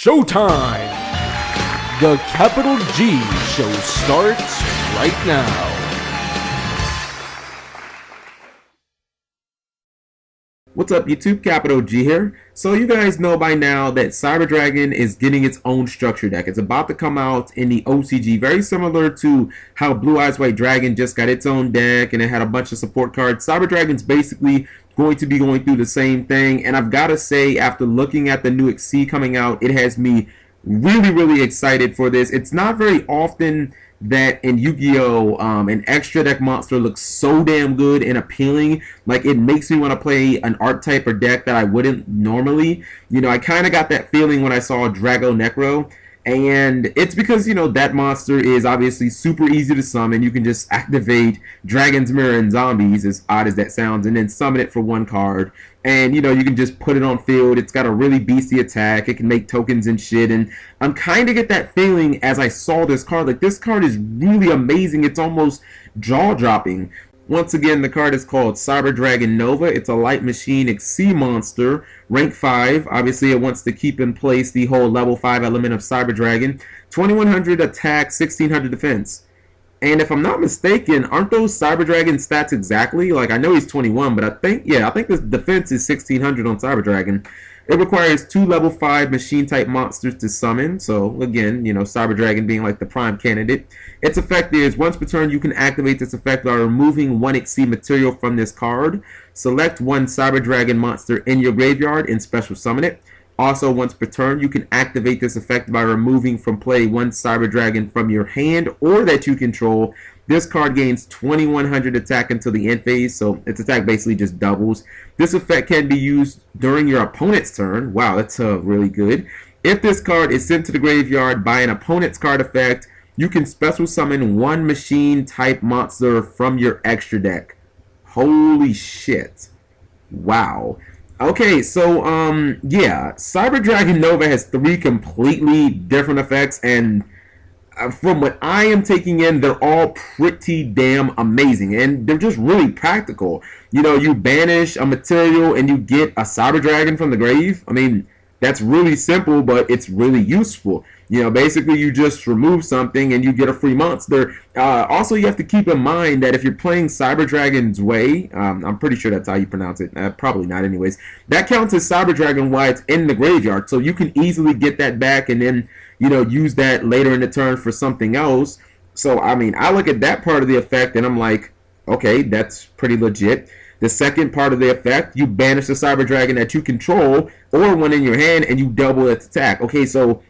Showtime! The Capital G Show starts right now. What's up YouTube, Capital G here. So you guys know by now that Cyber Dragon is getting its own structure deck. It's about to come out in the OCG, very similar to how Blue Eyes White Dragon just got its own deck and it had a bunch of support cards. Cyber Dragon's basically going to be going through the same thing, and I've got to say, after looking at the new Xyz coming out, it has me really excited for this. It's not very often that in Yu-Gi-Oh! An extra deck monster looks so damn good and appealing. Like, it makes me want to play an archetype or deck that I wouldn't normally. You know, I kind of got that feeling when I saw Drago Necro. And it's because, you know, that monster is obviously super easy to summon. You can just activate Dragon's Mirror and Zombies, as odd as that sounds, and then summon it for one card. And, you know, you can just put it on field. It's got a really beastie attack. It can make tokens and shit. And I'm kind of get that feeling as I saw this card. Like, this card is really amazing. It's almost jaw-dropping. Once again, the card is called Cyber Dragon Nova. It's a light machine Xyz monster, rank 5. Obviously, it wants to keep in place the whole level 5 element of Cyber Dragon. 2100 attack, 1600 defense. And if I'm not mistaken, aren't those Cyber Dragon stats exactly? Like, I know he's 21, but I think the defense is 1600 on Cyber Dragon. It requires 2 level 5 machine type monsters to summon. So again, you know, Cyber Dragon being like the prime candidate. Its effect is once per turn you can activate this effect by removing one Xyz material from this card. Select one Cyber Dragon monster in your graveyard and special summon it. Also, once per turn, you can activate this effect by removing from play one Cyber Dragon from your hand or that you control. This card gains 2100 attack until the end phase, so its attack basically just doubles. This effect can be used during your opponent's turn. Wow, that's really good. If this card is sent to the graveyard by an opponent's card effect, you can special summon one machine type monster from your extra deck. Holy shit. Wow. Okay, so, yeah, Cyber Dragon Nova has 3 completely different effects, and from what I am taking in, they're all pretty damn amazing, and they're just really practical. You know, you banish a material and you get a Cyber Dragon from the grave. I mean, that's really simple, but it's really useful. You know, basically you just remove something and you get a free monster. Also, you have to keep in mind that if you're playing Cyber Dragon's Way, I'm pretty sure that's how you pronounce it. Probably not anyways. That counts as Cyber Dragon while it's in the graveyard. So you can easily get that back and then, you know, use that later in the turn for something else. So, I mean, I look at that part of the effect and I'm like, okay, that's pretty legit. The second part of the effect, you banish the Cyber Dragon that you control or one in your hand and you double its attack. Okay, so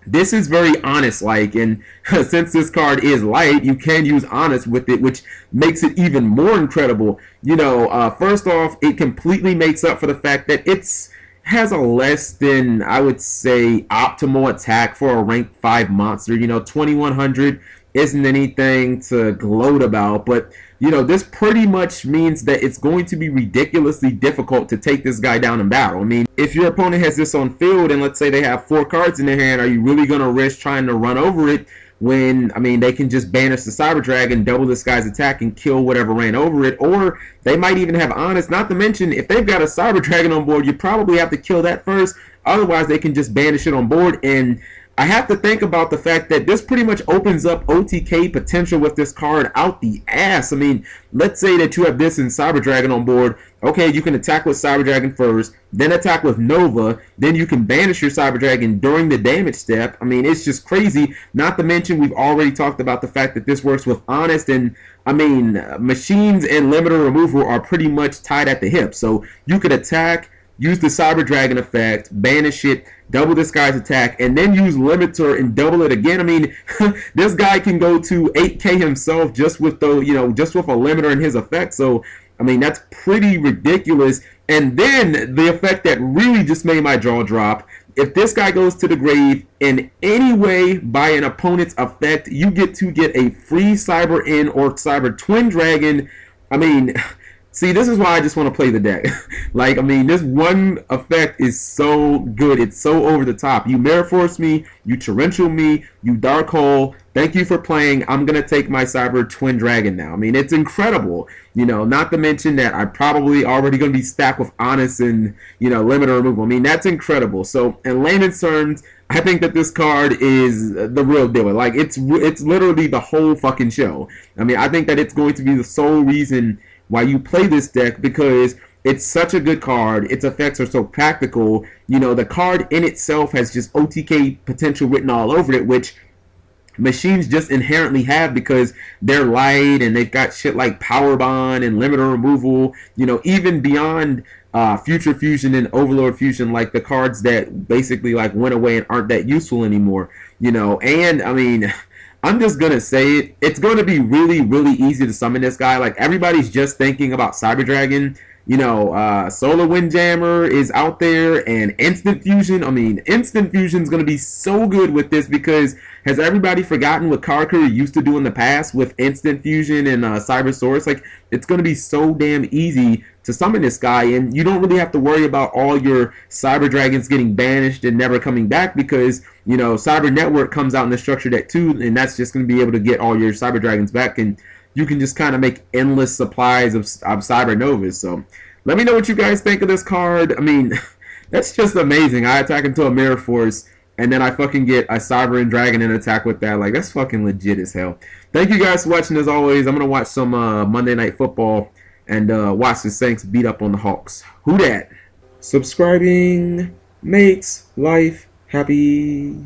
this is very honest-like, and since this card is light, you can use honest with it, which makes it even more incredible. You know, first off, it completely makes up for the fact that it's has a less than, I would say, optimal attack for a rank 5 monster. You know, 2100 isn't anything to gloat about, but you know, this pretty much means that it's going to be ridiculously difficult to take this guy down in battle. I mean, if your opponent has this on field and let's say they have 4 cards in their hand, are you really going to risk trying to run over it when, I mean, they can just banish the Cyber Dragon, double this guy's attack, and kill whatever ran over it? Or they might even have honest, not to mention, if they've got a Cyber Dragon on board, you probably have to kill that first. Otherwise, they can just banish it on board. And I have to think about the fact that this pretty much opens up OTK potential with this card out the ass. I mean, let's say that you have this and Cyber Dragon on board. Okay, you can attack with Cyber Dragon first, then attack with Nova, then you can banish your Cyber Dragon during the damage step. I mean, it's just crazy. Not to mention, we've already talked about the fact that this works with Honest, and I mean, machines and limiter removal are pretty much tied at the hip. So you could attack, use the Cyber Dragon effect, banish it, double this guy's attack, and then use limiter and double it again. I mean, this guy can go to 8k himself just with the, you know, just with a limiter and his effect. So, I mean, that's pretty ridiculous. And then the effect that really just made my jaw drop, if this guy goes to the grave in any way by an opponent's effect, you get to get a free Cyber In or Cyber Twin Dragon. I mean, see, this is why I just want to play the deck. Like, I mean, this one effect is so good. It's so over the top. You Mirror Force me, you Torrential me, you Dark Hole. Thank you for playing. I'm going to take my Cyber Twin Dragon now. I mean, it's incredible. You know, not to mention that I'm probably already going to be stacked with Honest and, you know, limiter removal. I mean, that's incredible. So, in layman's terms, I think that this card is the real deal. Like, it's literally the whole fucking show. I mean, I think that it's going to be the sole reason why you play this deck, because it's such a good card. Its effects are so practical. You know, the card in itself has just OTK potential written all over it, which machines just inherently have because they're light and they've got shit like power bond and limiter removal, you know, even beyond future fusion and overlord fusion, like the cards that basically like went away and aren't that useful anymore, you know. And I mean, I'm just gonna say it, it's going to be really, really easy to summon this guy. Like, everybody's just thinking about Cyber Dragon. You know, Solar Windjammer is out there, and Instant Fusion. I mean, Instant Fusion is going to be so good with this, because has everybody forgotten what Karakuri used to do in the past with Instant Fusion and Cyber Source? Like, it's going to be so damn easy to summon this guy, and you don't really have to worry about all your Cyber Dragons getting banished and never coming back, because, you know, Cyber Network comes out in the structure deck too, and that's just going to be able to get all your Cyber Dragons back, and you can just kind of make endless supplies of Cyber Novas. So let me know what you guys think of this card. I mean, that's just amazing. I attack into a Mirror Force, and then I fucking get a Cyber and Dragon and attack with that. Like, that's fucking legit as hell. Thank you guys for watching. As always, I'm going to watch some Monday Night Football and watch the Saints beat up on the Hawks. Who dat? Subscribing makes life happy.